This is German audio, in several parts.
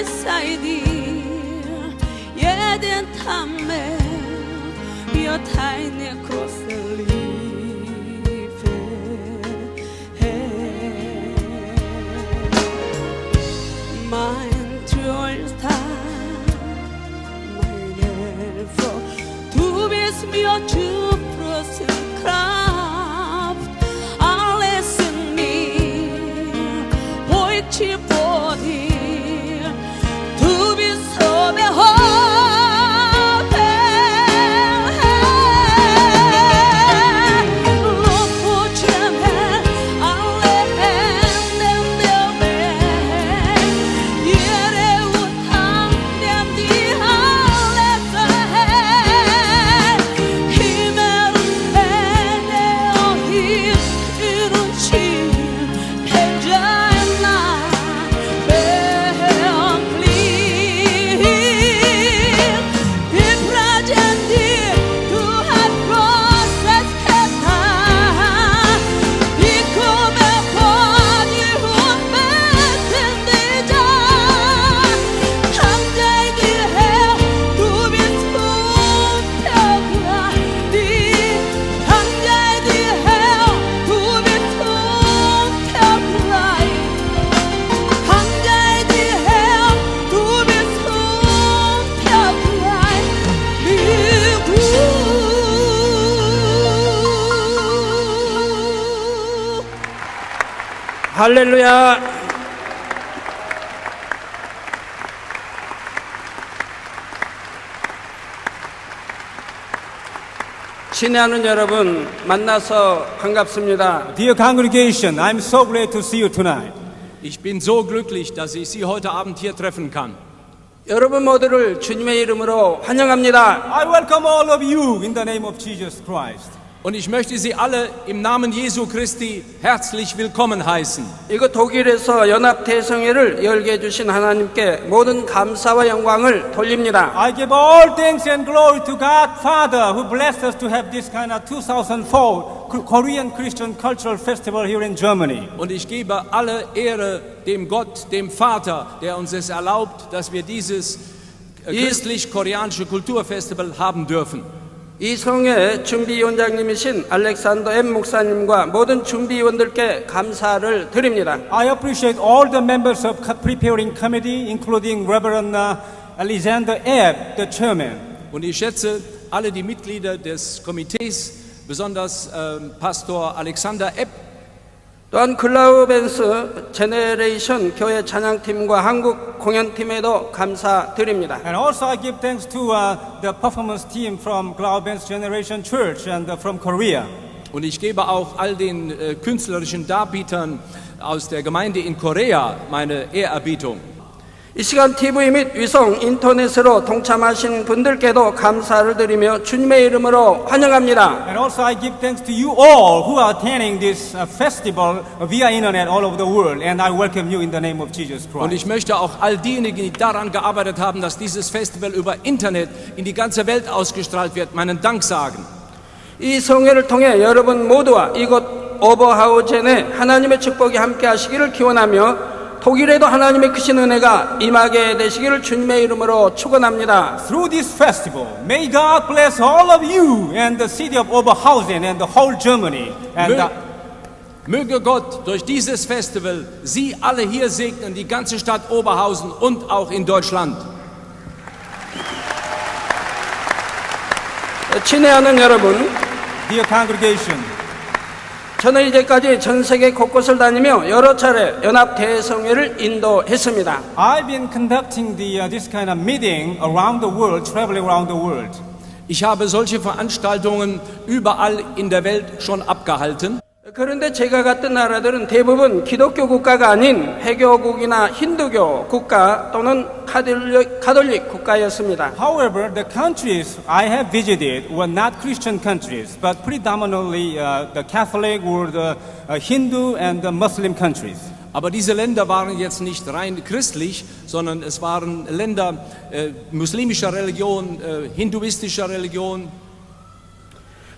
sai dir jeden tamme io tai ne crosseli mein Trollstar meine Frau du bist mir zuprossen Kraft alles in mir heute vor dir du bist so 할렐루야. 친애하는 여러분 만나서 반갑습니다. Dear congregation, I'm so glad to see you tonight. Ich bin so glücklich, dass ich Sie heute Abend hier treffen kann. 여러분 모두를 주님의 이름으로 환영합니다. I welcome all of you in the name of Jesus Christ. Und ich möchte Sie alle im Namen Jesu Christi herzlich willkommen heißen. 이곳 독일에서 연합 대성회를 열게 해주신 하나님께 모든 감사와 영광을 돌립니다. I give all thanks and glory to God Father who blessed us to have this kind of 2004 Korean Christian Cultural Festival here in Germany. Und ich gebe alle Ehre dem Gott, dem Vater, der uns es erlaubt, dass wir dieses christlich-koreanische Kulturfestival haben dürfen. 이 성회 준비위원장님이신 알렉산더 M 목사님과 모든 준비위원들께 감사를 드립니다. I appreciate all the members of preparing committee, including Reverend Alexander Ebb, the chairman. Und ich schätze alle die Mitglieder des Komitees, besonders Pastor Alexander Epp. 또한 글라우벤스 제네레이션 교회 찬양팀과 한국 공연팀에도 감사드립니다. And also I give thanks to the performance team from Glaubens Generation Church and from Korea. Und ich gebe auch all den künstlerischen Darbietern aus der Gemeinde in Korea meine Ehrerbietung. 이 시간 TV 및 위성 인터넷으로 동참하신 분들께도 감사를 드리며 주님의 이름으로 환영합니다. And also I give thanks to you all who are attending this festival via internet all over the world, and I welcome you in the name of Jesus Christ. Und ich möchte auch all diejenigen, die daran gearbeitet haben, dass dieses Festival über Internet in die ganze Welt ausgestrahlt wird, meinen Dank sagen. 이 성회를 통해 여러분 모두와 이곳 오버하우젠에 하나님의 축복이 함께 하시기를 기원하며 독일에도 하나님의 크신 은혜가 임하게 되시기를 주님의 이름으로 축원합니다. Through this festival, may God bless all of you and the city of Oberhausen and the whole Germany. And Möge Gott durch dieses Festival Sie alle hier segnen, die ganze Stadt Oberhausen und auch in Deutschland. 친애하는 여러분, dear congregation, 저는 이제까지 전 세계 곳곳을 다니며 여러 차례 연합 대성회를 인도했습니다. I've been conducting this kind of meeting around the world, traveling around the world. Ich habe solche Veranstaltungen überall in der Welt schon abgehalten. 그런데 제가 갔던 나라들은 대부분 기독교 국가가 아닌 회교국이나 힌두교 국가 또는 가톨릭 국가였습니다. However, the countries I have visited were not Christian countries, but predominantly the Catholic or the Hindu and the Muslim countries. Aber diese Länder waren jetzt nicht rein christlich, sondern es waren Länder muslimischer Religion, hinduistischer Religion.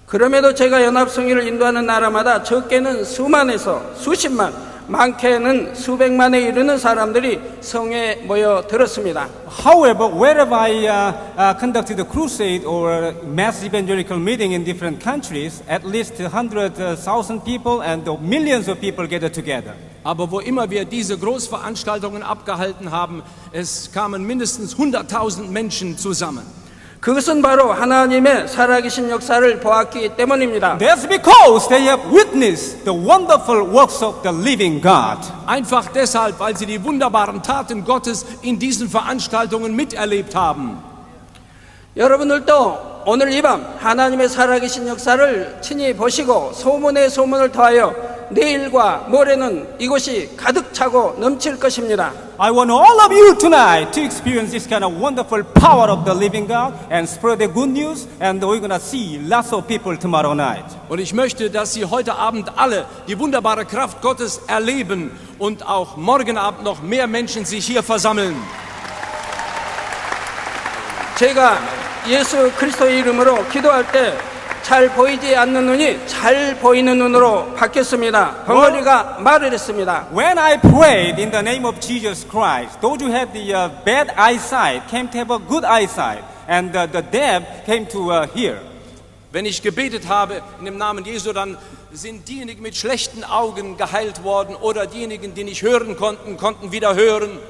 그럼에도 제가 연합성회를 인도하는 나라마다 적게는 수만에서 수십만 많게는 수백만에 이르는 사람들이 성에 모여들었습니다. However, wherever I conducted a crusade or a mass evangelical meeting in different countries, at least 100,000 people and millions of people gathered together. Aber wo immer wir diese Großveranstaltungen abgehalten haben, es kamen mindestens 100.000 Menschen zusammen. 그것은 바로 하나님의 살아계신 역사를 보았기 때문입니다. That's because they have witnessed the wonderful works of the living God. Einfach deshalb, weil sie die wunderbaren Taten Gottes in diesen Veranstaltungen miterlebt haben. 여러분들도 오늘 이 밤 하나님의 살아계신 역사를 친히 보시고 소문에 소문을 더하여 내일과 모레는 이곳이 가득 차고 넘칠 것입니다. I want all of you tonight to experience this kind of wonderful power of the living God and spread the good news, and we're going to see lots of people tomorrow night. Und ich möchte, dass Sie heute Abend alle die wunderbare Kraft Gottes erleben und auch morgen Abend noch mehr Menschen sich hier versammeln. 제가 예수 그리스도의 이름으로 기도할 때 잘 보이지 않는 눈이 잘 보이는 눈으로 바뀌었습니다. 벙어리가 말을 했습니다. When I prayed in the name of Jesus Christ, those who had the bad eyesight came to have a good eyesight, and the deaf came to hear. Wenn ich gebetet habe in dem Namen Jesu, dann sind diejenigen mit schlechten Augen geheilt worden oder diejenigen, die nicht hören konnten, konnten wieder hören.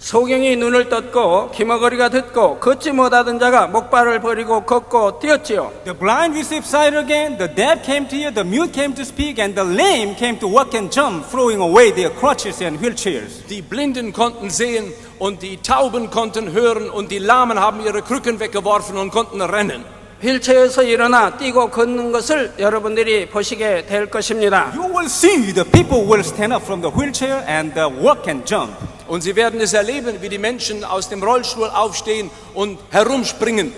소경이 눈을 떴고 귀머거리가 듣고 걷지 못하던 자가 목발을 버리고 걷고 뛰었지요. The blind received sight again, the deaf came to hear, the mute came to speak, and the lame came to walk and jump, throwing away their crutches and wheelchairs. Die Blinden konnten sehen und die Tauben konnten hören und die Lahmen haben ihre Krücken weggeworfen und konnten rennen. 휠체어에서 일어나 뛰고 걷는 것을 여러분들이 보시게 될 것입니다. You will see the people will stand up from the wheelchair and walk and jump. Und Sie werden es erleben, wie die Menschen aus dem Rollstuhl aufstehen und herumspringen.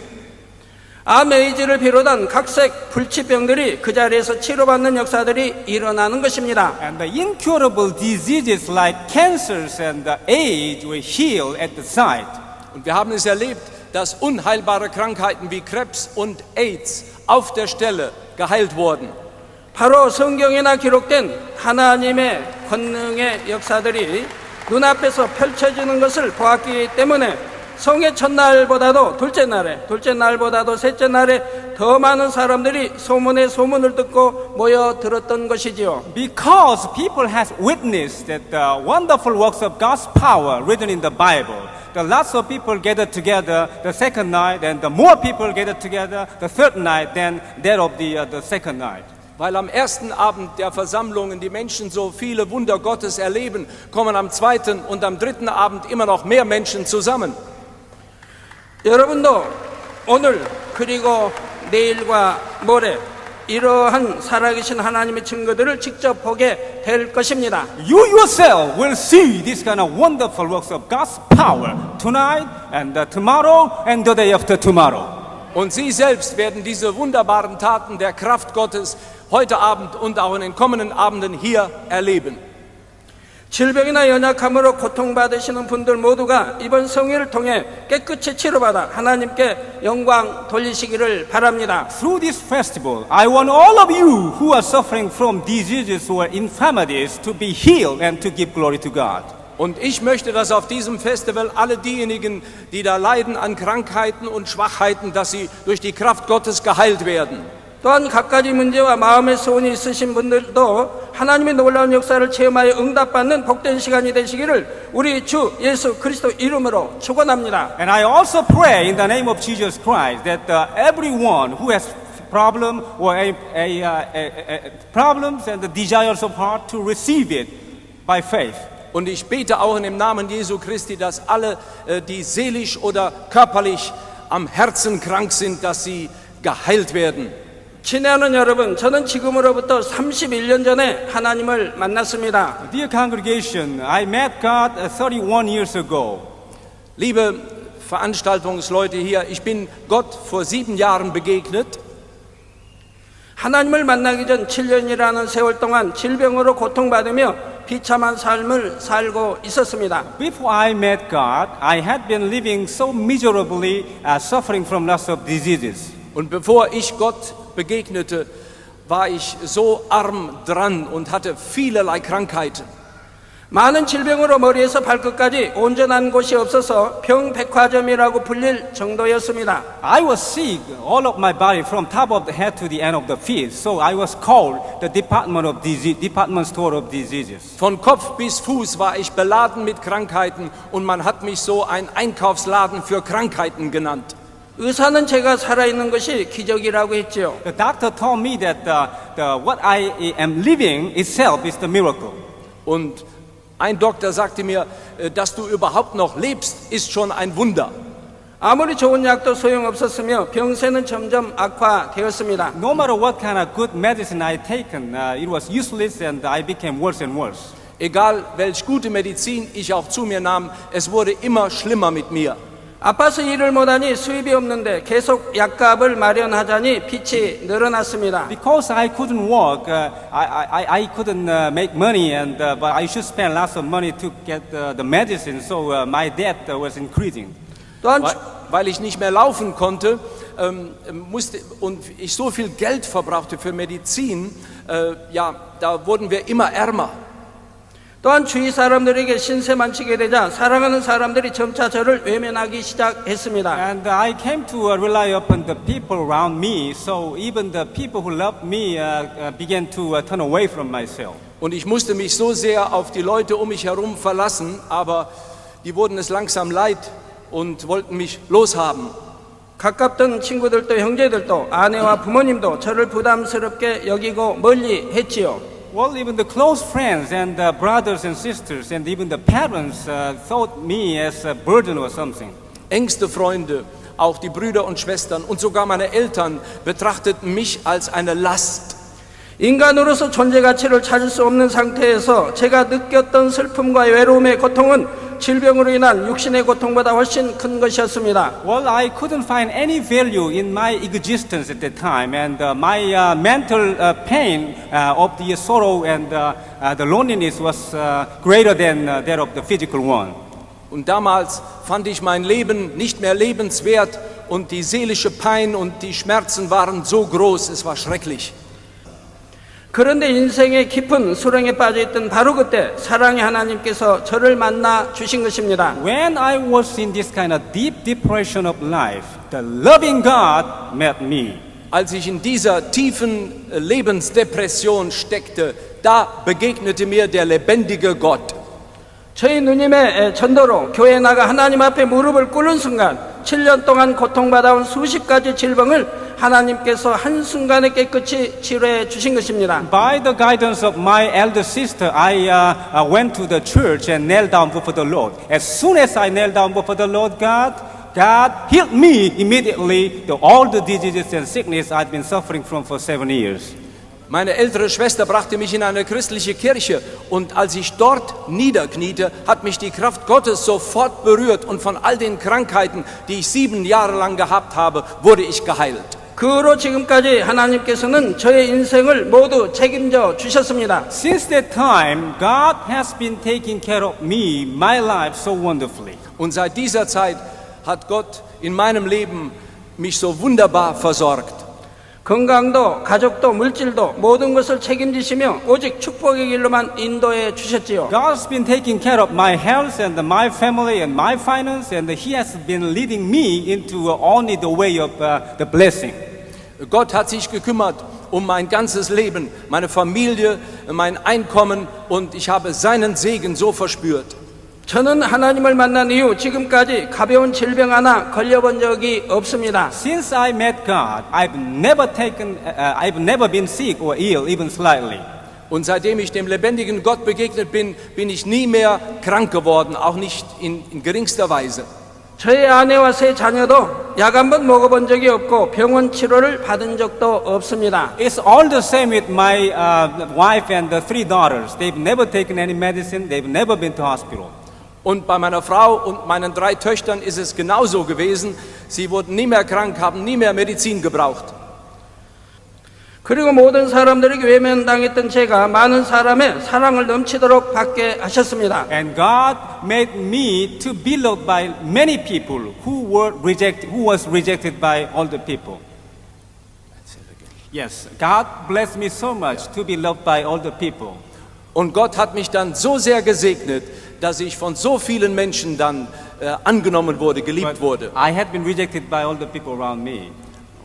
암 에이즈를 비롯한 각색 불치병들이 그 자리에서 치료받는 역사들이 일어나는 것입니다. And the incurable diseases like cancers and AIDS will heal at the site. Und wir haben es erlebt, dass unheilbare Krankheiten wie Krebs und AIDS auf der Stelle geheilt wurden. 바로 성경에나 기록된 하나님의 권능의 역사들이 눈앞에서 펼쳐지는 것을 보았기 때문에 성의 첫날보다도 둘째 날보다도 셋째 날에 더 많은 사람들이 소문에 소문을 듣고 모여들었던 것이지요. Because people has witnessed that the wonderful works of God's power written in the Bible. The lots of people gathered together the second night, and the more people gathered together the third night than that of the second night. Weil am ersten Abend der Versammlungen die Menschen so viele Wunder Gottes erleben, kommen am zweiten und am dritten Abend immer noch mehr Menschen zusammen. 여러분도 오늘 그리고 내일과 모레 이러한 살아계신 하나님의 증거들을 직접 보게 될 것입니다. You yourself will see this kind of wonderful works of God's power tonight and tomorrow and the day after tomorrow. Und Sie selbst werden diese wunderbaren Taten der Kraft Gottes heute Abend und auch in den kommenden Abenden hier erleben. 질병이나 연약함으로 고통받으시는 분들 모두가 이번 성회를 통해 깨끗이 치료받아 하나님께 영광 돌리시기를 바랍니다. Through this festival, I want all of you who are suffering from diseases or infirmities to be healed and to give glory to God. Und ich möchte, dass auf diesem Festival alle diejenigen, die da leiden an Krankheiten und Schwachheiten, dass sie durch die Kraft Gottes geheilt werden. 또한 갖가지 문제와 마음의 소원이 있으신 분들도 하나님의 놀라운 역사를 체험하여 응답받는 복된 시간이 되시기를 우리 주 예수 그리스도 이름으로 축원합니다. And I also pray in the name of Jesus Christ that everyone who has problem or problems and the desires of heart to receive it by faith. Und ich bete auch in dem Namen Jesu Christi, dass alle, die seelisch oder körperlich am Herzen krank sind, dass sie geheilt werden. 친애하는 여러분, 저는 지금으로부터 31년 전에 하나님을 만났습니다. Dear congregation, I met God 31 years ago. Liebe Veranstaltungsleute hier, ich bin Gott vor 7 Jahren begegnet. 하나님을 만나기 전 7년이라는 세월 동안 질병으로 고통받으며 비참한 삶을 살고 있었습니다. Before I met God, I had been living so miserably, suffering from lots of diseases. Und bevor ich Gott begegnete, war ich so arm dran und hatte vielerlei Krankheiten. 많은 질병으로 머리에서 발끝까지 온전한 곳이 없어서 병백화점이라고 불릴 정도였습니다. I was sick, all of my body, from top of the head to the end of the feet. So I was called the department store of diseases. Von Kopf bis Fuß war ich beladen mit Krankheiten und man hat mich so ein Einkaufsladen für Krankheiten genannt. 의사는 제가 살아있는 것이 기적이라고 했지요. The doctor told me that what I am living itself is the miracle. Und ein Doktor sagte mir, dass du überhaupt noch lebst, ist schon ein Wunder. 아무리 좋은 약도 소용없었으며 병세는 점점 악화되었습니다. No matter what kind of good medicine I had taken, it was useless and I became worse and worse. Egal welch gute Medizin ich auch zu mir nahm, es wurde immer schlimmer mit mir. 아파서 일을 못하니 수입이 없는데 계속 약값을 마련하자니 빚이 늘어났습니다. Because I couldn't work, I couldn't make money, but I should spend lots of money to get the medicine, so my debt was increasing. 또한 Weil ich nicht mehr laufen konnte und ich so viel Geld verbrauchte für Medizin, da wurden wir immer ärmer. 또한 주위 사람들에게 신세 만치게 되자 사랑하는 사람들이 점차 저를 외면하기 시작했습니다. And I came to rely upon the people around me, so even the people who loved me began to turn away from myself. Und ich musste mich so sehr auf die Leute um mich herum verlassen, aber die wurden es langsam leid und wollten mich loshaben. 가깝던 친구들도 형제들도 아내와 부모님도 저를 부담스럽게 여기고 멀리 했지요. Well, even the close friends and brothers and sisters and even the parents thought me as a burden or something. Engste Freunde, auch die Brüder und Schwestern und sogar meine Eltern betrachteten mich als eine Last. 인간으로서 존재 가치를 찾을 수 없는 상태에서 제가 느꼈던 슬픔과 외로움의 고통은 질병으로 인한 육신의 고통보다 훨씬 큰 것이었습니다. Well, I couldn't find any value in my existence at that time, and my mental pain of the sorrow and the loneliness was greater than that of the physical one. Und damals fand ich mein Leben nicht mehr lebenswert und die seelische Pein und die Schmerzen waren so groß, es war schrecklich. 그런데 인생의 깊은 수렁에 빠져있던 바로 그때 사랑의 하나님께서 저를 만나 주신 것입니다. When I was in this kind of deep depression of life, the loving God met me. Als ich in dieser tiefen Lebensdepression steckte, da begegnete mir der lebendige Gott. 저희 누님의 전도로 교회에 나가 하나님 앞에 무릎을 꿇는 순간 7년 동안 고통받아온 수십 가지 질병을 하나님께서 한순간에 깨끗이 치료해 주신 것입니다. By the guidance of my elder sister, I went to the church and knelt down before the Lord. As soon as I knelt down before the Lord God healed me immediately to all the diseases and sickness I'd been suffering from for 7 years. Meine ältere Schwester brachte mich in eine christliche Kirche und als ich dort niederkniete, hat mich die Kraft Gottes sofort berührt und von all den Krankheiten, die ich 7 Jahre lang gehabt habe, wurde ich geheilt. 그 후로 지금까지 하나님께서는 저의 인생을 모두 책임져 주셨습니다. Since that time, God has been taking care of me, my life so wonderfully. Und seit dieser Zeit hat Gott in meinem Leben mich so wunderbar versorgt. 건강도 가족도 물질도 모든 것을 책임지시며 오직 축복의 길로만 인도해 주셨지요. God's been taking care of my health and my family and my finance, and He has been leading me into only the way of the blessing. Gott hat sich gekümmert um mein ganzes Leben, meine Familie, mein Einkommen und ich habe seinen Segen so verspürt. 저는 하나님을 만난 이후 지금까지 가벼운 질병 하나 걸려본 적이 없습니다. Since I met God, I've never been sick or ill, even slightly. Und seitdem ich dem lebendigen Gott begegnet bin, bin ich nie mehr krank geworden, auch nicht in geringster Weise. 저의 아내와 세 자녀도 약 한 번 먹어본 적이 없고 병원 치료를 받은 적도 없습니다. It's all the same with my wife and the 3 daughters. They've never taken any medicine. They've never been to hospital. Und bei meiner Frau und meinen 3 Töchtern ist es genauso gewesen. Sie wurden nie mehr krank, haben nie mehr Medizin gebraucht. 그리고 모든 사람들에게 외면당했던 제가 많은 사람의 사랑을 넘치도록 받게 하셨습니다. And God made me to be loved by many people who was rejected by all the people. Yes, God blessed me so much to be loved by all the people. Und Gott hat mich dann so sehr gesegnet, dass ich von so vielen Menschen dann angenommen wurde, geliebt wurde. I had been rejected by all the people around me.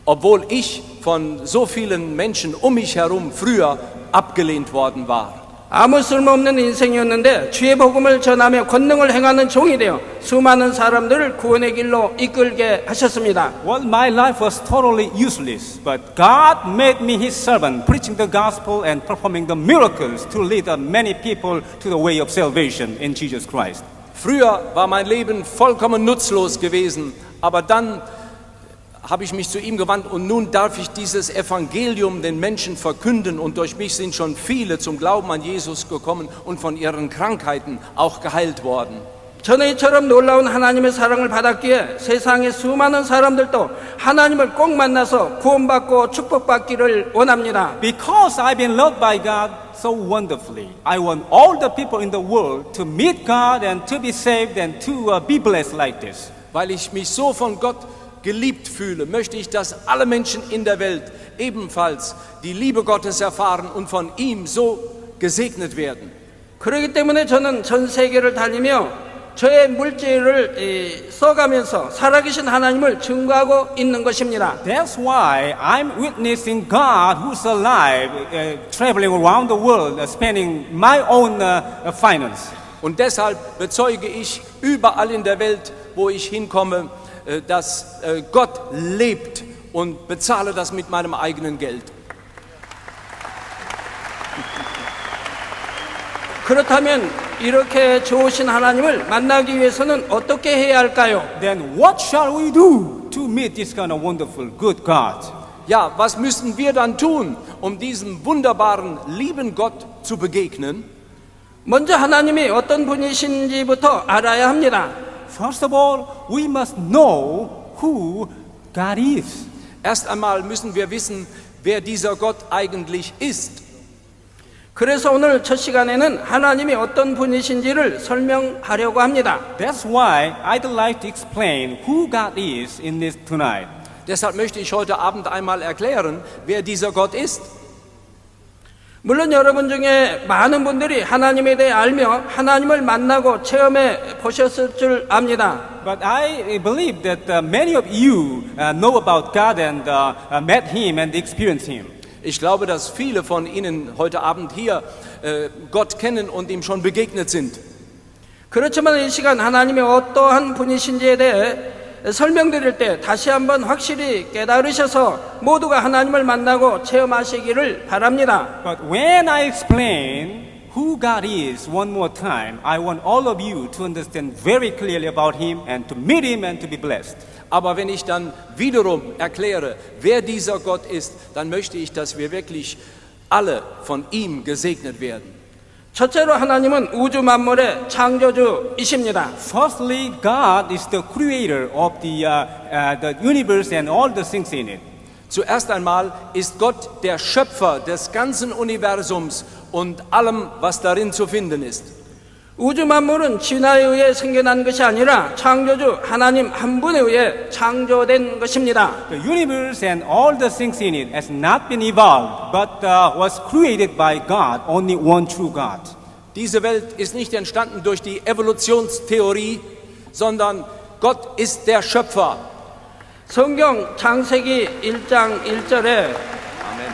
Obwohl ich von so vielen Menschen um mich herum früher abgelehnt worden war. 아무 쓸모없는 인생이었는데 주의 복음을 전하며 권능을 행하는 종이 되어 수많은 사람들을 구원의 길로 이끌게 하셨습니다. Well, my life was totally useless, but God made me His servant, preaching the gospel and performing the miracles to lead many people to the way of salvation in Jesus Christ. Früher war mein Leben vollkommen nutzlos gewesen, aber dann habe ich mich zu ihm gewandt und nun darf ich dieses Evangelium den Menschen verkünden und durch mich sind schon viele zum Glauben an Jesus gekommen und von ihren Krankheiten auch geheilt worden. 저는 이처럼 놀라운 하나님의 사랑을 받았기에 세상의 수많은 사람들도 하나님을 꼭 만나서 구원받고 축복받기를 원합니다. Because I've been loved by God so wonderfully, I want all the people in the world to meet God and to be saved and to be blessed like this. Weil ich mich so von Gott geliebt fühle, möchte ich, dass alle Menschen in der Welt ebenfalls die Liebe Gottes erfahren und von ihm so gesegnet werden. 그렇기 때문에 저는 전 세계를 다니며 저의 물질을 써가면서 살아계신 하나님을 증거하고 있는 것입니다. That's why I'm witnessing God who's alive, traveling around the world, spending my own finance. Und deshalb bezeuge ich überall in der Welt, wo ich hinkomme, dass Gott lebt und bezahle das mit meinem eigenen Geld. 그렇다면 이렇게 좋으신 하나님을 만나기 위해서는 어떻게 해야 할까요? Then what shall we do to meet this kind of wonderful, good God? Ja, was müssen wir dann tun, um diesem wunderbaren, lieben Gott zu begegnen? 먼저 하나님이 어떤 분이신지부터 알아야 합니다. First of all, we must know who God is. Erst einmal müssen wir wissen, wer dieser Gott eigentlich ist. 그래서 오늘 첫 시간에는 하나님이 어떤 분이신지를 설명하려고 합니다. That's why I'd like to explain who God is in this tonight. Deshalb möchte ich heute Abend einmal erklären, wer dieser Gott ist. 물론 여러분 중에 많은 분들이 하나님에 대해 알며 하나님을 만나고 체험해 보셨을 줄 압니다. But I believe that many of you know about God and met Him and experienced Him. Ich glaube, dass viele von Ihnen heute Abend hier Gott kennen und ihm schon begegnet sind. 그렇지만 이 시간 하나님이 어떠한 분이신지에 대해 설명드릴 때 다시 한번 확실히 깨달으셔서 모두가 하나님을 만나고 체험하시기를 바랍니다. But when I explain who God is one more time, I want all of you to understand very clearly about Him and to meet Him and to be blessed. Aber wenn ich dann wiederum erkläre, wer dieser Gott ist, dann möchte ich, dass wir wirklich alle von ihm gesegnet werden. 첫째로 하나님은 우주 만물의 창조주이십니다. Firstly, God is the creator of the universe and all the things in it. Zuerst einmal ist Gott der Schöpfer des ganzen Universums und allem, was darin zu finden ist. 우주 만물은 진화에 의해 생겨난 것이 아니라 창조주 하나님 한 분에 의해 창조된 것입니다. The universe and all the things in it has not been evolved, but was created by God, only one true God. Diese Welt ist nicht entstanden durch die Evolutionstheorie, sondern Gott ist der Schöpfer. 성경 창세기 1장 1절에 Amen.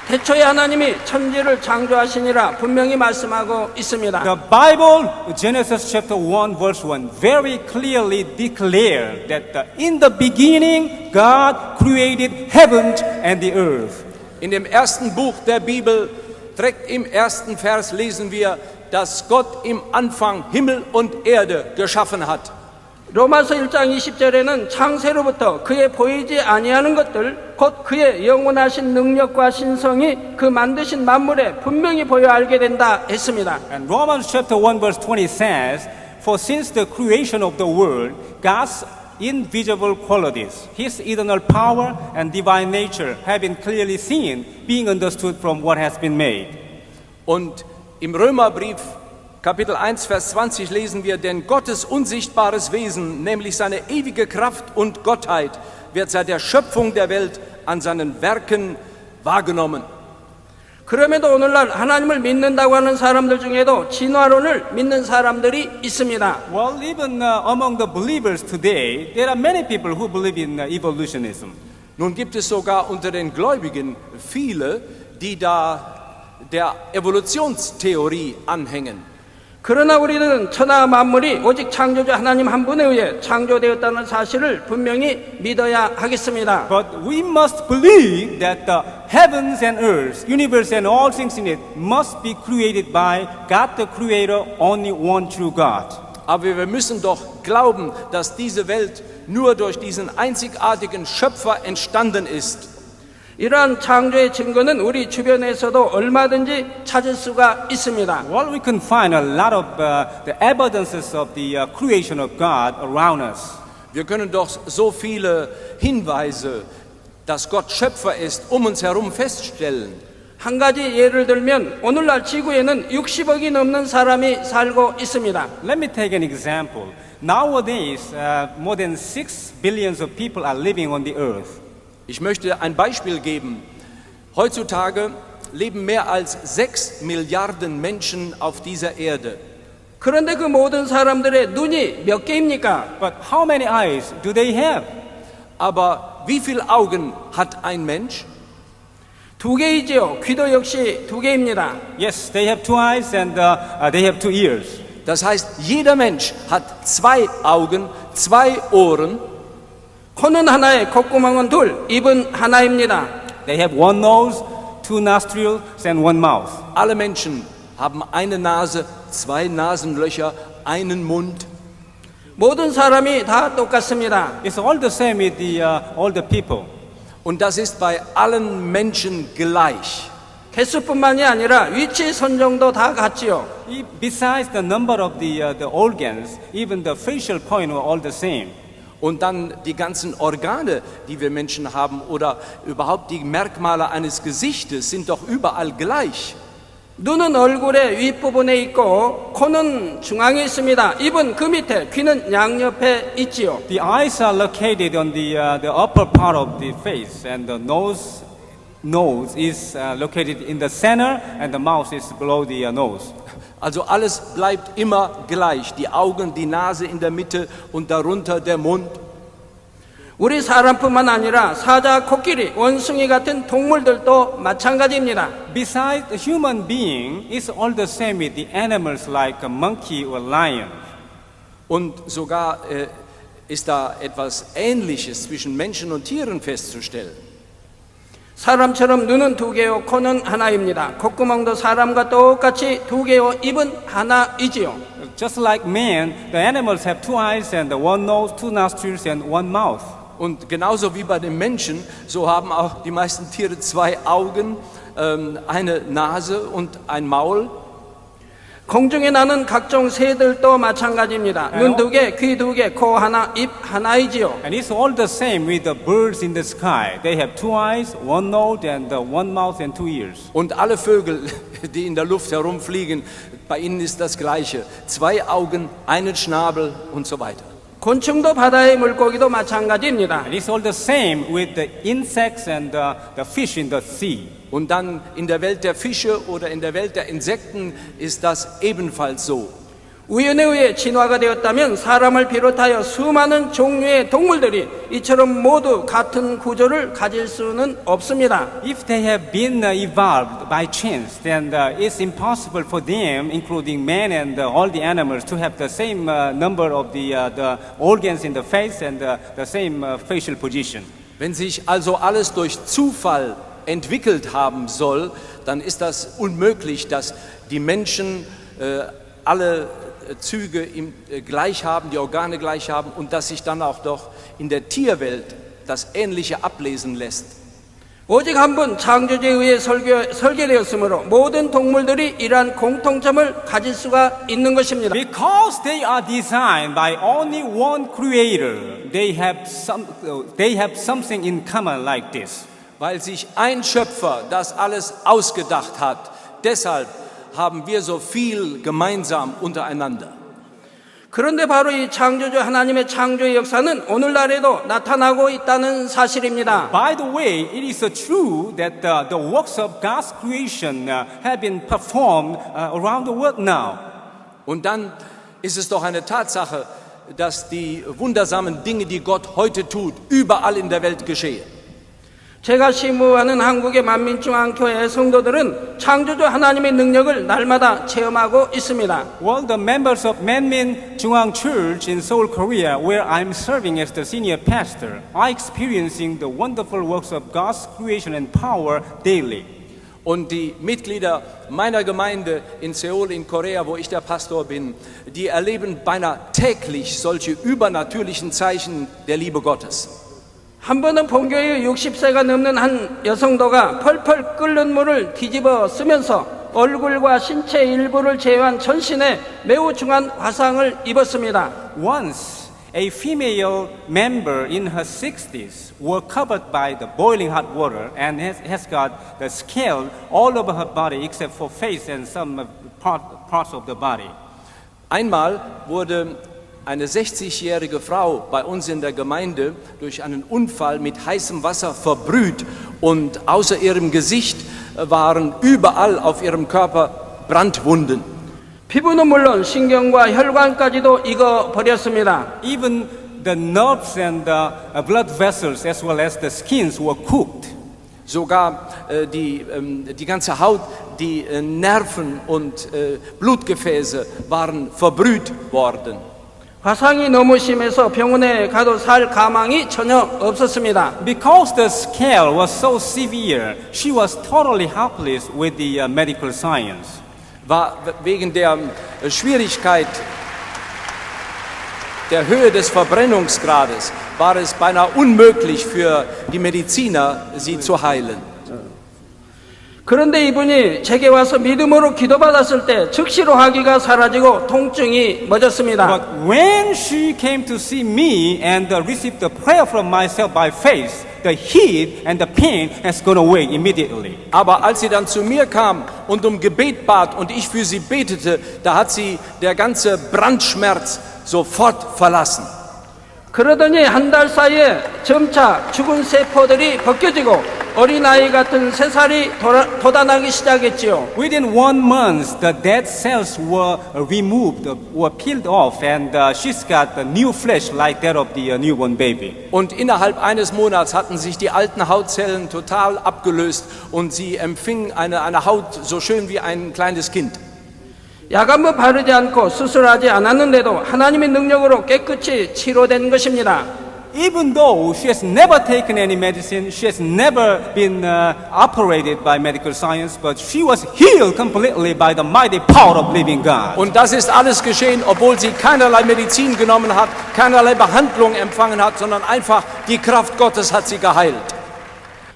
태초에 하나님이 천지를 창조하시니라 분명히 말씀하고 있습니다. The Bible, Genesis chapter 1 verse 1, very clearly declared that in the beginning God created heaven and the earth. In dem ersten Buch der Bibel, direkt im ersten Vers lesen wir, dass Gott im Anfang Himmel und Erde geschaffen hat. 로마서 1장 20절에는 창세로부터 그의 보이지 아니하는 것들 곧 그의 영원하신 능력과 신성이 그 만드신 만물에 분명히 보여 알게 된다 했습니다. And Romans chapter 1 verse 20 says, for since the creation of the world, God's invisible qualities, His eternal power and divine nature have been clearly seen, being understood from what has been made. Und im Römerbrief Kapitel 1, Vers 20 lesen wir, denn Gottes unsichtbares Wesen, nämlich seine ewige Kraft und Gottheit, wird seit der Schöpfung der Welt an seinen Werken wahrgenommen. 그럼에도 오늘날 하나님을 믿는다고 하는 사람들 중에도 진화론을 믿는 사람들이 있습니다. Well, even among the believers today, there are many people who believe in evolutionism. Nun gibt es sogar unter den Gläubigen viele, die da der Evolutionstheorie anhängen. 그러나 우리는 천하 만물이 오직 창조주 하나님 한 분에 의해 창조되었다는 사실을 분명히 믿어야 하겠습니다. But we must believe that the heavens and earth, universe and all things in it must be created by God the Creator, only one true God. Aber wir müssen doch glauben, dass diese Welt nur durch diesen einzigartigen Schöpfer entstanden ist. 이러한 창조의 증거는 우리 주변에서도 얼마든지 찾을 수가 있습니다. Well, we can find a lot of the evidences of the creation of God around us. Wir können doch so viele Hinweise, dass Gott Schöpfer ist, um uns herum feststellen. 한 가지 예를 들면 오늘날 지구에는 60억이 넘는 사람이 살고 있습니다. Let me take an example. Nowadays, more than 6 billion of people are living on the earth. Ich möchte ein Beispiel geben. Heutzutage leben mehr als 6 Milliarden Menschen auf dieser Erde. 그런데 그 모든 사람들의 눈이 몇 개입니까? But how many eyes do they have? Aber wie viele Augen hat ein Mensch? 2개이지요. 귀도 역시 2개입니다. Yes, they have 2 eyes and they have 2 ears. Das heißt, jeder Mensch hat 2 Augen, 2 Ohren. 코는 하나에 콧구멍은 둘, 입은 하나입니다. They have 1 nose, 2 nostrils and 1 mouth. Alle Menschen haben eine Nase, 2 Nasenlöcher, einen Mund. 모든 사람이 다 똑같습니다. It's all the same with all the people. Und das ist bei allen Menschen gleich. 개수뿐만이 아니라 위치 선정도 다 같지요. Besides the number of the organs, even the facial point are all the same. Und dann die ganzen Organe, die wir Menschen haben oder überhaupt die Merkmale eines Gesichtes sind doch überall gleich. 눈은 얼굴의 윗부분에 있고 코는 중앙에 있습니다. 입은 그 밑에, 귀는 양옆에 있지요. The eyes are located on the upper part of the face, and the nose is located in the center, and the mouth is below the nose. Also alles bleibt immer gleich. Die Augen, die Nase in der Mitte und darunter der Mund. 우리 사람뿐만 아니라 사자, 코끼리, 원숭이 같은 동물들도 마찬가지입니다. Besides the human being, it's all the same with the animals like a monkey or lion. Und sogar ist da etwas Ähnliches zwischen Menschen und Tieren festzustellen. 사람처럼 눈은 2개요, 코는 하나입니다. 콧구멍도 사람과 똑같이 2개요, 입은 하나이지요. Just like man, the animals have 2 eyes and 1 nose, 2 nostrils and 1 mouth. Und genauso wie bei den Menschen, so haben auch die meisten Tiere 2 Augen, eine Nase und ein Maul. 공중에 나는 각종 새들도 마찬가지입니다. 눈 2개, 귀 2개, 코 하나, 입 하나이지요. And it's all the same with the birds in the sky. They have 2 eyes, 1 nose and 1 mouth and 2 ears. Und alle Vögel, die in der Luft herumfliegen, bei ihnen ist das Gleiche. 2 Augen, einen Schnabel und so weiter. 곤충도 바다의 물고기도 마찬가지입니다. And it's all the same with the insects and the fish in the sea. Und dann in der Welt der Fische oder in der Welt der Insekten ist das ebenfalls so. 우연에 의해 진화가 되었다면 사람을 비롯하여 수많은 종류의 동물들이 이처럼 모두 같은 구조를 가질 수는 없습니다. If they have been evolved by chance, then it's impossible for them, including man and all the animals, to have the same number of the organs in the face and the same facial position. Wenn sich also alles durch Zufall entwickelt haben soll, dann ist das unmöglich, dass die Menschen alle Züge gleich haben, die Organe gleich haben und dass sich dann auch doch in der Tierwelt das Ähnliche ablesen lässt. 오직 한 분 창조주에 의해 설계되었으므로 모든 동물들이 이러한 공통점을 가질 수가 있는 것입니다. Because they are designed by only one creator, they have something in common like this. Weil sich ein Schöpfer das alles ausgedacht hat, deshalb haben wir so viel gemeinsam untereinander. 그런데 바로 이 창조주 하나님의 창조의 역사는 오늘날에도 나타나고 있다는 사실입니다. By the way, it is true that the works of God's creation have been performed around the world now. Und dann ist es doch eine Tatsache, dass die wundersamen Dinge, die Gott heute tut, überall in der Welt geschehen. 제가 시무하는 한국의 만민중앙교회 성도들은 창조주 하나님의 능력을 날마다 체험하고 있습니다. Well, the members of Manmin Jungang Church in Seoul, Korea, where I'm serving as the senior pastor, are experiencing the wonderful works of God's creation and power daily. Und die Mitglieder meiner Gemeinde in Seoul in Korea, wo ich der Pastor bin, die erleben beinahe täglich solche übernatürlichen Zeichen der Liebe Gottes. 한 번은 본교의 60세가 넘는 한 여성도가 펄펄 끓는 물을 뒤집어 쓰면서 얼굴과 신체 일부를 제외한 전신에 매우 중한 화상을 입었습니다. Once, a female member in her 60s was covered by the boiling hot water and has got the scale all over her body except for face and some parts of the body. Einmal wurde eine 60-jährige Frau bei uns in der Gemeinde durch einen Unfall mit heißem Wasser verbrüht und außer ihrem Gesicht waren überall auf ihrem Körper Brandwunden. 피부는 물론 신경과 혈관까지도 익어버렸습니다. Even the nerves and the blood vessels as well as the skins were cooked. Sogar die ganze Haut, die Nerven und Blutgefäße waren verbrüht worden. 화상이 너무 심해서 병원에 가도 살 가망이 전혀 없었습니다. Because the scale was so severe, she was totally helpless with the medical science. War wegen der Schwierigkeit der Höhe des Verbrennungsgrades war es beinahe unmöglich für die Mediziner, sie zu heilen. 그런데 이분이 제게 와서 믿음으로 기도받았을 때 즉시로 화기가 사라지고 통증이 멎었습니다. But when she came to see me and received the prayer from myself by faith, the heat and the pain has gone away immediately. Aber als sie dann zu mir kam und um Gebet bat und ich für sie betete, da hat sie der ganze Brandschmerz sofort verlassen. 그러더니 한 달 사이에 점차 죽은 세포들이 벗겨지고 어린아이 같은 새살이 돋아나기 시작했지요. Within 1 month, the dead cells were removed, were peeled off, and she's got the new flesh like that of the newborn baby. Und innerhalb eines Monats hatten sich die alten Hautzellen total abgelöst und sie empfing eine Haut so schön wie ein kleines Kind. 약암을 바르지 않고 수술하지 않았는데도 하나님의 능력으로 깨끗이 치료된 것입니다. Even though she has never taken any medicine, she has never been operated by medical science, but she was healed completely by the mighty power of living God. Und das ist alles geschehen, obwohl sie keinerlei Medizin genommen hat, keinerlei Behandlung empfangen hat, sondern einfach die Kraft Gottes hat sie geheilt.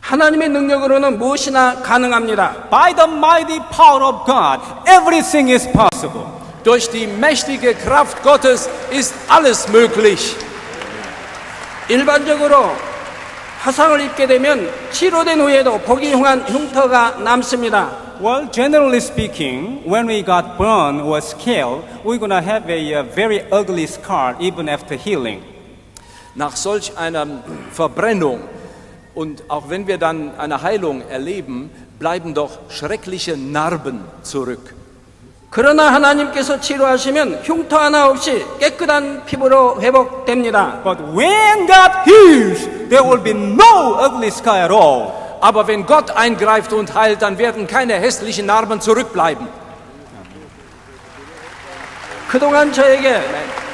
하나님의 능력으로는 무엇이나 가능합니다. By the mighty power of God, everything is possible. Durch die mächtige Kraft Gottes ist alles möglich. 일반적으로 화상을 입게 되면 치료된 후에도 보기 흉한 흉터가 남습니다. Well, generally speaking, when we got burned or scaled, we're going to have a very ugly scar even after healing. Nach solch einer Verbrennung und auch wenn wir dann eine Heilung erleben, bleiben doch schreckliche Narben zurück. 그러나 하나님께서 치료하시면 흉터 하나 없이 깨끗한 피부로 회복됩니다. But when God heals, there will be no ugly scar at all. Aber wenn Gott eingreift und heilt, dann werden keine hässlichen Narben zurückbleiben. 그동안 저에게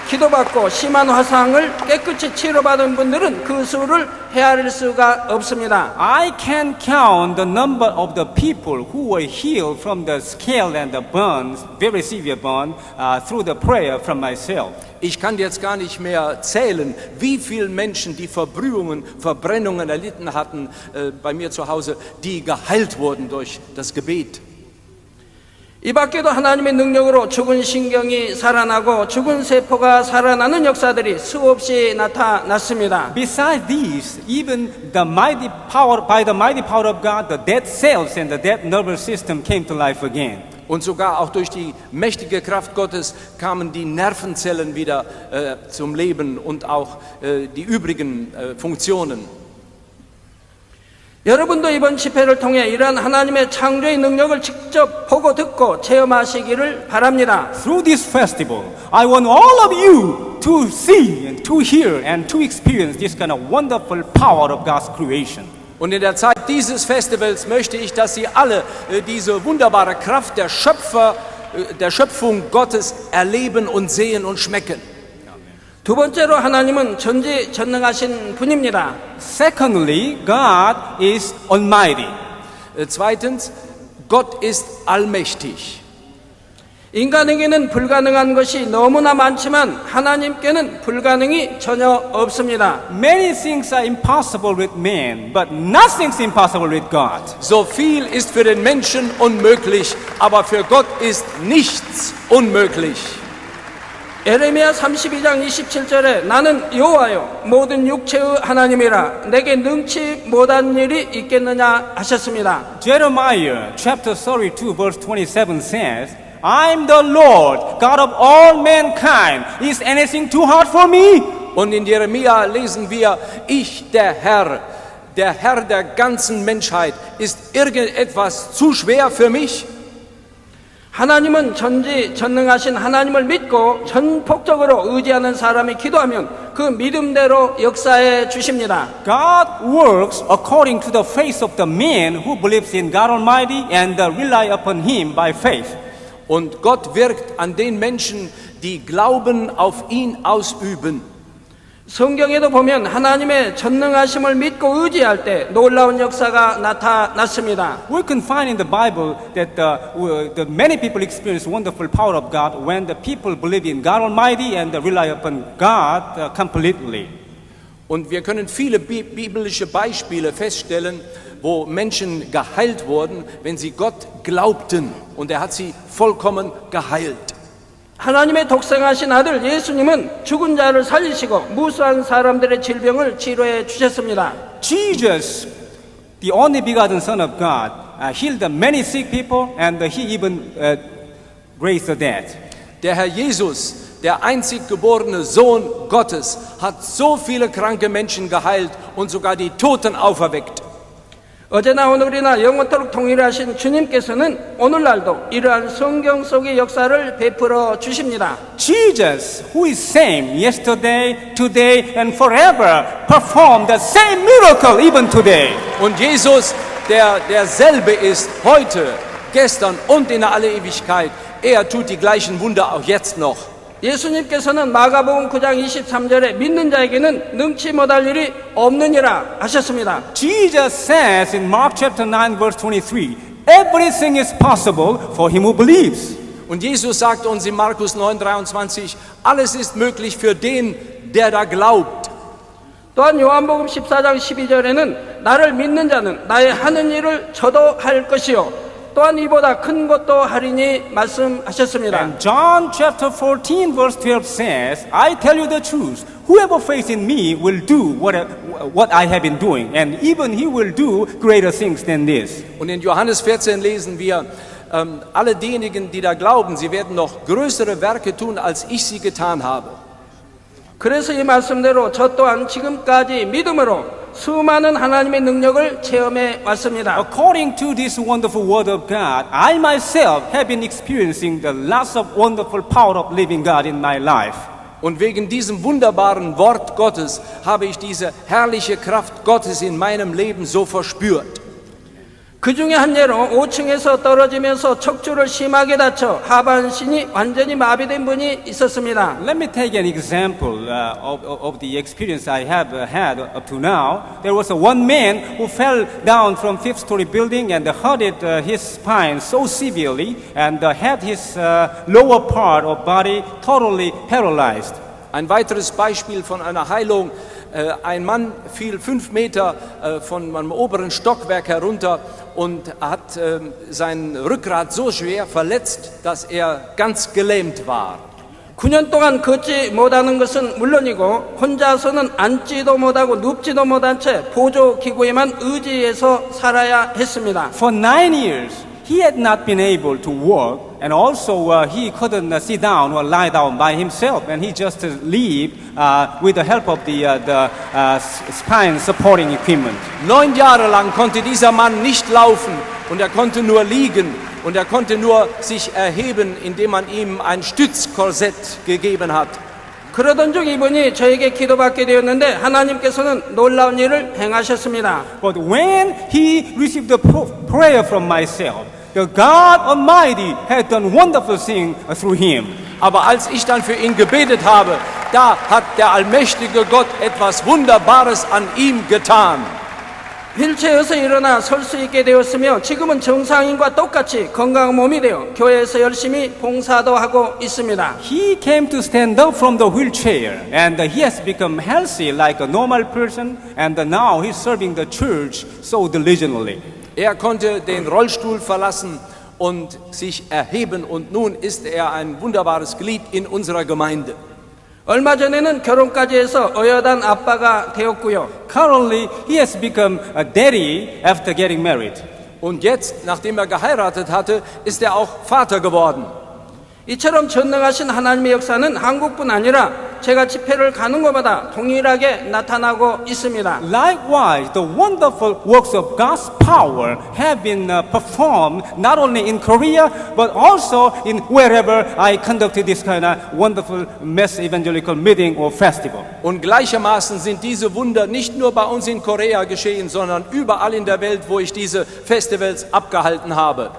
기도받고 심한 화상을 깨끗이 치료받은 분들은 그 수를 헤아릴 수가 없습니다. I can count the number of the people who were healed from the scale and the burns, very severe burn, through the prayer from myself. Ich kann jetzt gar nicht mehr zählen, wie viele Menschen, die Verbrühungen, Verbrennungen erlitten hatten bei mir zu Hause, die geheilt wurden durch das Gebet. 이 밖에도 하나님의 능력으로 죽은 신경이 살아나고 죽은 세포가 살아나는 역사들이 수없이 나타났습니다. Besides these, even by the mighty power of God, the dead cells and the dead nervous system came to life again. Und sogar auch durch die mächtige Kraft Gottes kamen die Nervenzellen wieder zum Leben und auch die übrigen Funktionen. 여러분도 이번 집회를 통해 이러한 하나님의 창조의 능력을 직접 보고 듣고 체험하시기를 바랍니다. Through this festival, I want all of you to see and to hear and to experience this kind of wonderful power of God's creation. Und in der Zeit dieses Festivals möchte ich, dass Sie alle diese wunderbare Kraft der Schöpfung Gottes erleben und sehen und schmecken. 두 번째로 하나님은 전지전능하신 분입니다. Secondly, God is almighty. Zweitens, Gott ist allmächtig. 인간에게는 불가능한 것이 너무나 많지만 하나님께는 불가능이 전혀 없습니다. Many things are impossible with man, but nothing's impossible with God. So viel ist für den Menschen unmöglich, aber für Gott ist nichts unmöglich. 에레미야 32장 27절에 나는 여호와여 모든 육체의 하나님이라 내게 능치 못한 일이 있겠느냐 하셨습니다. Jeremiah chapter 32 verse 27 says, I'm the Lord, God of all mankind. Is anything too hard for me? Und in Jeremia lesen wir, ich, der Herr der ganzen Menschheit, ist irgendetwas zu schwer für mich? 하나님은 전지전능하신 하나님을 믿고 전폭적으로 의지하는 사람이 기도하면 그 믿음대로 역사해 주십니다. God works according to the faith of the man who believes in God Almighty and rely upon Him by faith. Und Gott wirkt an den Menschen, die Glauben auf ihn ausüben. 성경에도 보면 하나님의 전능하심을 믿고 의지할 때 놀라운 역사가 나타났습니다. We can find in the Bible that the many people experience wonderful power of God when the people believe in God Almighty and rely upon God completely. Und wir können viele biblische Beispiele feststellen, wo Menschen geheilt wurden, wenn sie Gott glaubten. Und er hat sie vollkommen geheilt. 하나님의 독생하신 아들 예수님은 죽은 자를 살리시고 무수한 사람들의 질병을 치료해 주셨습니다. Jesus, the only begotten Son of God, healed many sick people and he even raised the dead. Der Herr Jesus, der einzig geborene Sohn Gottes, hat so viele kranke Menschen geheilt und sogar die Toten auferweckt. 어제나 오늘이나 영원토록 동일하신 주님께서는 오늘날도 이러한 성경 속의 역사를 베풀어 주십니다. Jesus, who is same yesterday, today and forever, performed the same miracle even today. Und Jesus, der derselbe ist heute, gestern und in alle Ewigkeit, er tut die gleichen Wunder auch jetzt noch. 예수님께서는 마가복음 9장 23절에 믿는 자에게는 능치 못할 일이 없느니라 하셨습니다. Jesus says in Mark chapter 9 verse 23, everything is possible for him who believes. Und Jesus sagt uns in Markus 9,23, alles ist möglich für den, der da glaubt. 또한 요한복음 14장 12절에는 나를 믿는 자는 나의 하는 일을 저도 할 것이요 또한 이보다 큰 것도 하리니 말씀하셨습니다. And John chapter 14 verse 12 says, I tell you the truth, whoever faith in me will do what I have been doing, and even he will do greater things than this. Und in Johannes 14 lesen wir, alle diejenigen, die da glauben, sie werden noch größere Werke tun, als ich sie getan habe. 그래서 이 말씀대로 저 또한 지금까지 믿음으로 수많은 하나님의 능력을 체험해 왔습니다. According to this wonderful word of God, I myself have been experiencing the lots of wonderful power of living God in my life. Und wegen diesem wunderbaren Wort Gottes habe ich diese herrliche Kraft Gottes in meinem Leben so verspürt. 그 중에 한 예로 5층에서 떨어지면서 척추를 심하게 다쳐 하반신이 완전히 마비된 분이 있었습니다. Let me take an example of the experience I have had up to now. There was one man who fell down from fifth-story building and hurted his spine so severely and had his lower part of body totally paralyzed. Ein weiteres Beispiel von einer Heilung. Ein Mann fiel 5 Meter von einem oberen Stockwerk herunter und hat sein Rückgrat so schwer verletzt, dass er ganz gelähmt war. 9년 동안 걷지 못하는 것은 물론이고 혼자서는 앉지도 못하고 눕지도 못한 채 보조기구에만 의지해서 살아야 했습니다. For 9 years, he had not been able to work, and also he couldn't sit down or lie down by himself, and he just lived with the help of the spine supporting equipment. 9 Jahre lang konnte dieser Mann nicht laufen und er konnte nur liegen und er konnte nur sich erheben, indem man ihm ein Stützkorsett gegeben hat. 그러던 중 이분이 저에게 기도받게 되었는데 하나님께서는 놀라운 일을 행하셨습니다. But when he received the prayer from myself, the God Almighty had done wonderful things through him. Aber als ich dann für ihn gebetet habe, da hat der allmächtige Gott etwas Wunderbares an ihm getan. 휠체어에서 일어나 설 수 있게 되었으며 지금은 정상인과 똑같이 건강한 몸이 되어 교회에서 열심히 봉사도 하고 있습니다. He came to stand up from the wheelchair, and he has become healthy like a normal person, and now he's serving the church so diligently. Er konnte den Rollstuhl verlassen und sich erheben und nun ist er ein wunderbares Glied in unserer Gemeinde. 얼마 전에는 결혼까지 해서 어여단 아빠가 되었고요. Currently, he has become a daddy after getting married. Und jetzt, nachdem er geheiratet hatte, ist er auch Vater geworden. 이처럼 전능하신 하나님의 역사는 한국뿐 아니라 제가 집회를 가는 곳마다 동일하게 나타나고 있습니다. Likewise, the wonderful works of God's power have been performed not only in Korea but also in wherever I conducted this kind of wonderful mass evangelical meeting or festival. Und gleichermaßen sind diese Wunder nicht nur bei uns in Korea geschehen, sondern überall in der Welt, wo ich diese Festivals abgehalten habe.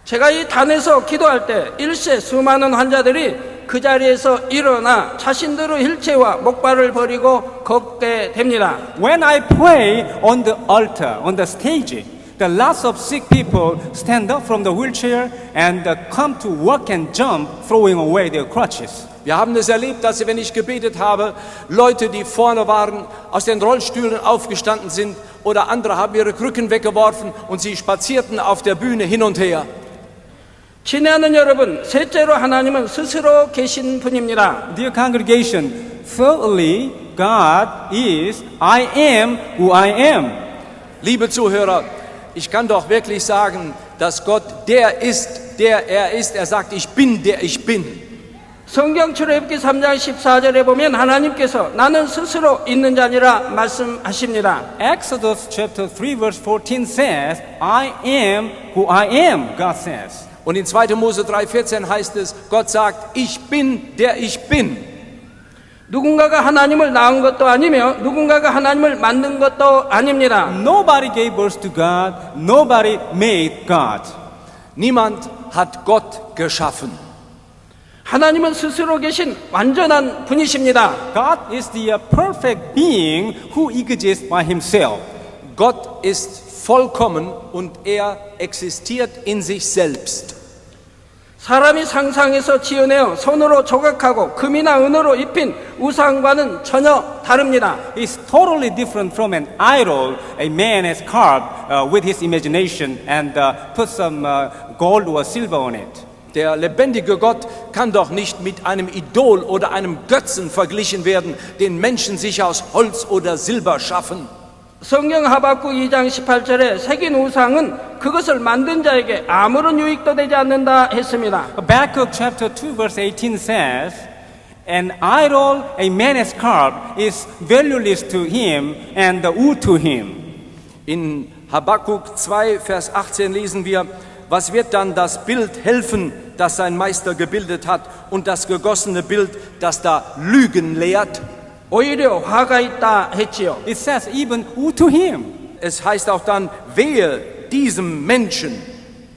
제가 이 단에서 기도할 때 일세 수많은 환자들이 그 자리에서 일어나 자신들의 휠체어와 목발을 버리고 걷게 됩니다. When I pray on the altar, on the stage, the lots of sick people stand up from the wheelchair and come to walk and jump, throwing away their crutches. Wir haben es erlebt, dass, wenn ich gebetet habe, Leute, die vorne waren, aus den Rollstühlen aufgestanden sind oder andere haben ihre Krücken weggeworfen und sie spazierten auf der Bühne hin und her. 친애하는 여러분, 셋째로 하나님은 스스로 계신 분입니다. Dear congregation, thirdly, God is I am who I am. Liebe Zuhörer, ich kann doch wirklich sagen, dass Gott der ist, der er ist. Er sagt, ich bin, der ich bin. 성경 출애굽기 3장 14절에 보면 하나님께서 나는 스스로 있는 자니라 말씀하십니다. Exodus chapter 3 verse 14 says, I am who I am, God says. Und in 2. Mose 3,14 heißt es, Gott sagt, ich bin, der ich bin. 누군가가 하나님을 낳은 것도 아니며 누군가가 하나님을 만든 것도 아닙니다. Nobody gave birth to God, nobody made God. Niemand hat Gott geschaffen. 하나님은 스스로 계신 완전한 분이십니다. God is the perfect being who exists by himself. Gott ist vollkommen und er existiert in sich selbst. 사람이 상상해서 지어내어 손으로 조각하고 금이나 은으로 입힌 우상과는 전혀 다릅니다. It's totally different from an idol a man has carved with his imagination and put some gold or silver on it. Der lebendige Gott kann doch nicht mit einem Idol oder einem Götzen verglichen werden, den Menschen sich aus Holz oder Silber schaffen. 성경 하박국 2장 18절에 새긴 우상은 그것을 만든 자에게 아무런 유익도 되지 않는다 했습니다. Habakkuk chapter 2 verse 18 says, an idol a man has carved is valueless to him and wood to him. In Habakkuk 2 Vers 18 lesen wir, was wird dann das Bild helfen, das sein Meister gebildet hat und das gegossene Bild, das da Lügen lehrt? 오히려 화가 있다 했지요. It says even woe to him. Es heißt auch dann, wehe diesem Menschen.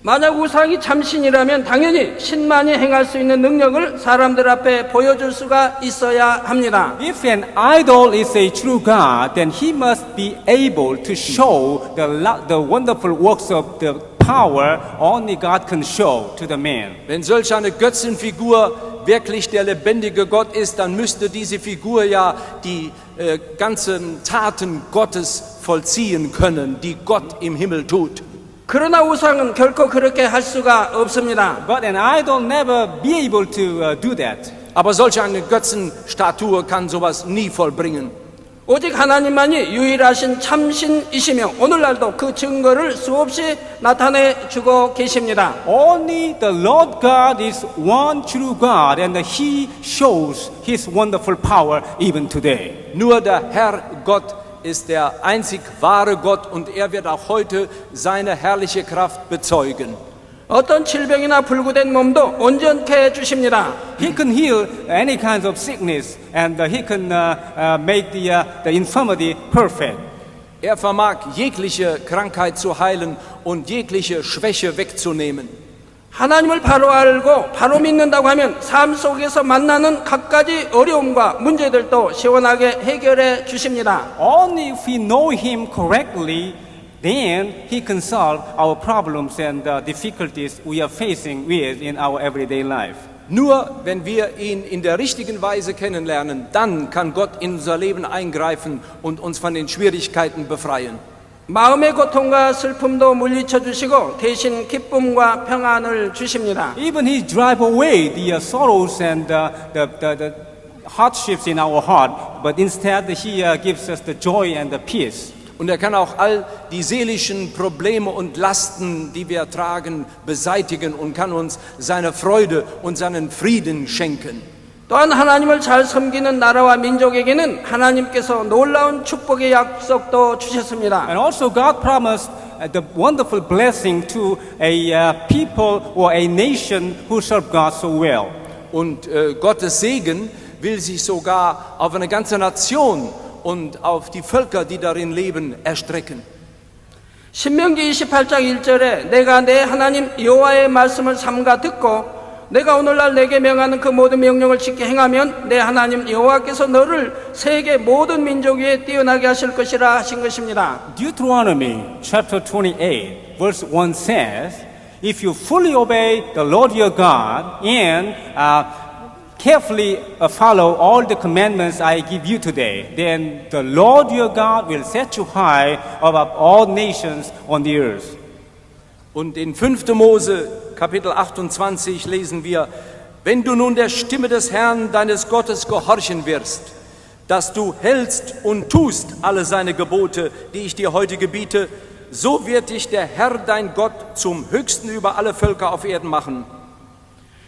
만약 우상이 참신이라면 당연히 신만이 행할 수 있는 능력을 사람들 앞에 보여줄 수가 있어야 합니다. If an idol is a true God, then he must be able to show the wonderful works of the power only God can show to the man. Wenn solch eine Götzenfigur wirklich der lebendige Gott ist, dann müsste diese Figur ja die ganzen Taten Gottes vollziehen können, die Gott im Himmel tut. 그러나 우상은 결코 그렇게 할 수가 없습니다. But an idol never be able to do that. Aber solch eine Götzenstatue kann sowas nie vollbringen. 오직 하나님만이 유일하신 참신이시며 오늘날도 그 증거를 수없이 나타내 주고 계십니다. Only the Lord God is one true God, and He shows His wonderful power even today. Nur der Herr Gott ist der einzig wahre Gott und er wird auch heute seine herrliche Kraft bezeugen. 어떤 질병이나 불구된 몸도 온전케 해주십니다. He can heal any kinds of sickness, and He can make the infirmity perfect. Er vermag jegliche Krankheit zu heilen und jegliche Schwäche wegzunehmen. 하나님을 바로 알고 바로 믿는다고 하면 삶 속에서 만나는 갖가지 어려움과 문제들도 시원하게 해결해 주십니다. Only if we know Him correctly, then He can solve our problems and difficulties we are facing with in our everyday life. Nur wenn wir ihn in der richtigen Weise kennenlernen, dann kann Gott in unser Leben eingreifen und uns von den Schwierigkeiten befreien. 마음의 고통과 슬픔도 물리쳐 주시고 대신 기쁨과 평안을 주십니다. Even He drive away the sorrows and the hardships in our heart, but instead He gives us the joy and the peace. Und er kann auch all die seelischen Probleme und Lasten, die wir tragen, beseitigen und kann uns seine Freude und seinen Frieden schenken. 또한 하나님을 잘 섬기는 나라와 민족에게는 하나님께서 놀라운 축복의 약속도 주셨습니다. And also God promised the wonderful blessing to a people or a nation who serve God so well. Und Gottes Segen will sich sogar auf eine ganze Nation und auf die Völker, die darin leben, erstrecken. 신명기 28장 1절에 내가 내 하나님 여호와의 말씀을 삼가 듣고 내가 오늘날 내게 명하는 그 모든 명령을 지켜 행하면 내 하나님 여호와께서 너를 세계 모든 민족 위에 뛰어나게 하실 것이라 하신 것입니다. Deuteronomy chapter 28 verse 1 says, if you fully obey the Lord your God and carefully follow all the commandments I give you today, then the Lord your God will set you high above all nations on the earth. Und in 5. Mose Kapitel 28 lesen wir, wenn du nun der Stimme des Herrn deines Gottes gehorchen wirst, dass du hältst und tust alle seine Gebote, die ich dir heute gebiete, so wird dich der Herr dein Gott zum Höchsten über alle Völker auf Erden machen.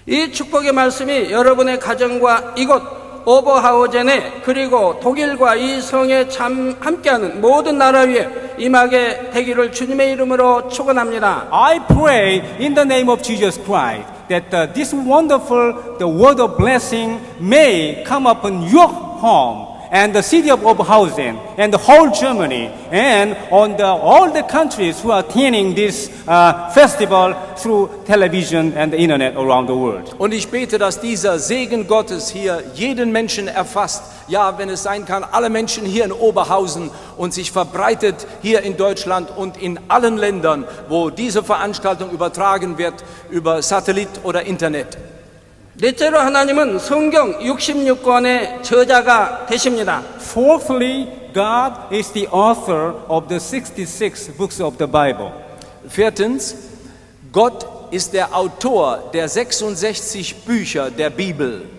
이 축복의 말씀이 여러분의 가정과 이곳 오버하우젠에 그리고 독일과 이 성에 참 함께하는 모든 나라 위에 임하게 되기를 주님의 이름으로 축원합니다. I pray in the name of Jesus Christ that this wonderful the word of blessing may come upon your home and the city of Oberhausen and the whole Germany and on all the countries who are attending this festival through television and the internet around the world. Und ich bete, dass dieser Segen Gottes hier jeden Menschen erfasst. Ja, wenn es sein kann, alle Menschen hier in Oberhausen und sich verbreitet hier in Deutschland und in allen Ländern, wo diese Veranstaltung übertragen wird über Satellit oder Internet. 넷째로 하나님은 성경 66권의 저자가 되십니다. Fourthly, God is the author of the 66 books of the Bible. Viertens, Gott ist der Autor der 66 Bücher der Bibel.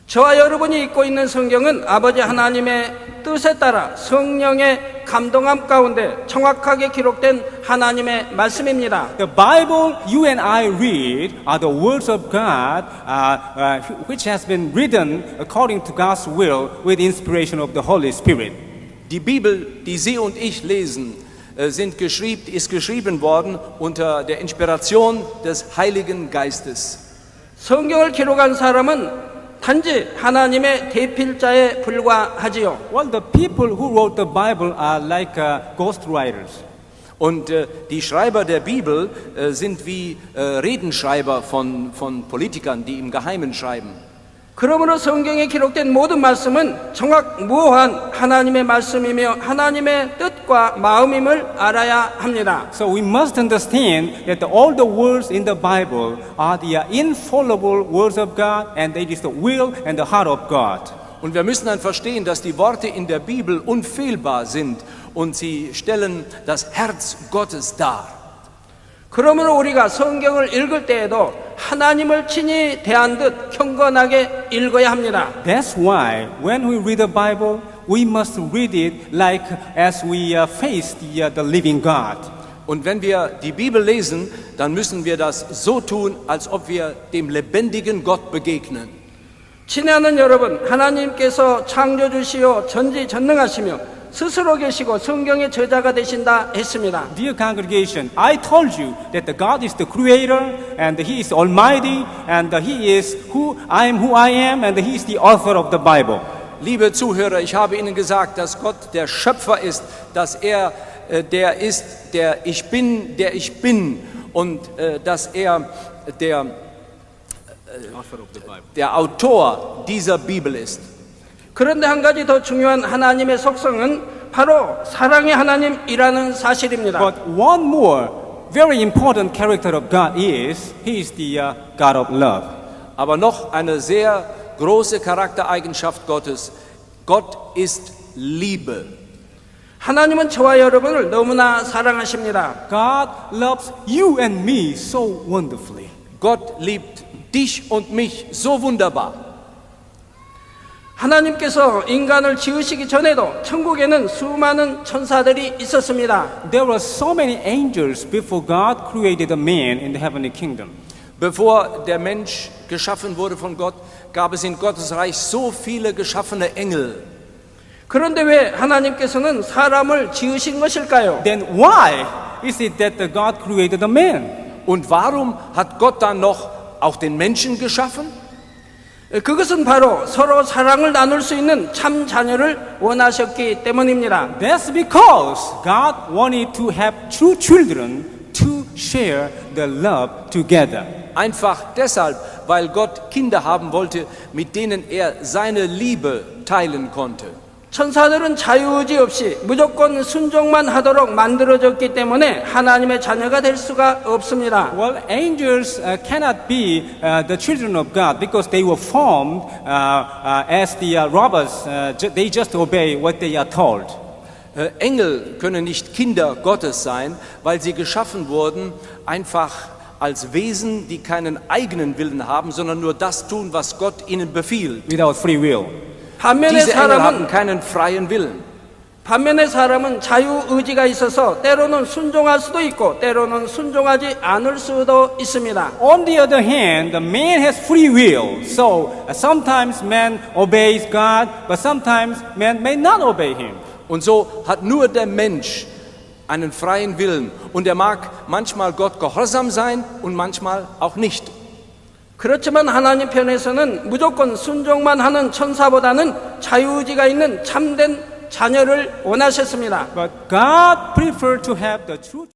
저와 여러분이 읽고 있는 성경은 아버지 하나님의 뜻에 따라 성령의 감동함 가운데 정확하게 기록된 하나님의 말씀입니다. The Bible you and I read are the words of God which has been written according to God's will with inspiration of the Holy Spirit. Die Bibel, die Sie und ich lesen, ist geschrieben worden unter der Inspiration des Heiligen Geistes. 성경을 기록한 사람은 단지 하나님의 대필자에 불과하지요. Well, the people who wrote the Bible are like ghostwriters. Und die Schreiber der Bibel sind wie Redenschreiber von Politikern, die im Geheimen schreiben. 그러므로 성경에 기록된 모든 말씀은 정확무오한 하나님의 말씀이며 하나님의 뜻과 마음임을 알아야 합니다. So we must understand that all the words in the Bible are the infallible words of God and it is the will and the heart of God. Und wir müssen dann verstehen, dass die Worte in der Bibel unfehlbar sind und sie stellen das Herz Gottes dar. 그러므로 우리가 성경을 읽을 때에도 하나님을 친히 대한 듯 경건하게 읽어야 합니다. That's why when we read the Bible, we must read it like as we face the living God. Und wenn wir die Bibel lesen, dann müssen wir das so tun, als ob wir dem lebendigen Gott begegnen. 친애하는 여러분, 하나님께서 창조주시요 전지전능하시며 스스로 계시고 성경의 저자가 되신다 했습니다. Dear congregation, I told you that the God is the creator and He is almighty and He is who I am and He is the author of the Bible. Liebe Zuhörer, ich habe Ihnen gesagt, dass Gott der Schöpfer ist, dass er der ist, der ich bin und dass er der Autor dieser Bibel ist. 그런데 한 가지 더 중요한 하나님의 속성은 바로 사랑의 하나님이라는 사실입니다. But one more very important character of God is He is the God of love. Aber noch eine sehr große Charaktereigenschaft Gottes. Gott ist Liebe. 하나님은 저와 여러분을 너무나 사랑하십니다. God loves you and me so wonderfully. Gott liebt dich und mich so wunderbar. 하나님께서 인간을 지으시기 전에도 천국에는 수많은 천사들이 있었습니다. There were so many angels before God created a man in the heavenly kingdom. Bevor der Mensch geschaffen wurde von Gott, gab es in Gottes Reich so viele geschaffene Engel. 그런데 왜 하나님께서는 사람을 지으신 것일까요? Then why is it that God created a man? Und warum hat Gott dann noch auch den Menschen geschaffen? 그것은 바로 서로 사랑을 나눌 수 있는 참 자녀를 원하셨기 때문입니다. That's because God wanted to have true children to share the love together. Einfach deshalb, weil Gott Kinder haben wollte, mit denen er seine Liebe teilen konnte. 천사들은 자유의지 없이 무조건 순종만 하도록 만들어졌기 때문에 하나님의 자녀가 될 수가 없습니다. Well, angels cannot be the children of God because they were formed as the robbers. They just obey what they are told. Engel können nicht Kinder Gottes sein, weil sie geschaffen wurden, einfach als Wesen, die keinen eigenen Willen haben, sondern nur das tun, was Gott ihnen befiehlt. Without free will. 반면에 Diese Engel haben 사람은 keinen freien Willen. 자유의지가 있어서 때로는 순종할 수도 있고 때로는 순종하지 않을 수도 있습니다. On the other hand, the man has free will. So sometimes man obeys God, but sometimes man may not obey him. Und so hat nur der Mensch einen freien Willen. Und er mag manchmal Gott gehorsam sein und manchmal auch nicht. 그렇지만 하나님 편에서는 무조건 순종만 하는 천사보다는 자유의지가 있는 참된 자녀를 원하셨습니다. But God preferred to have the true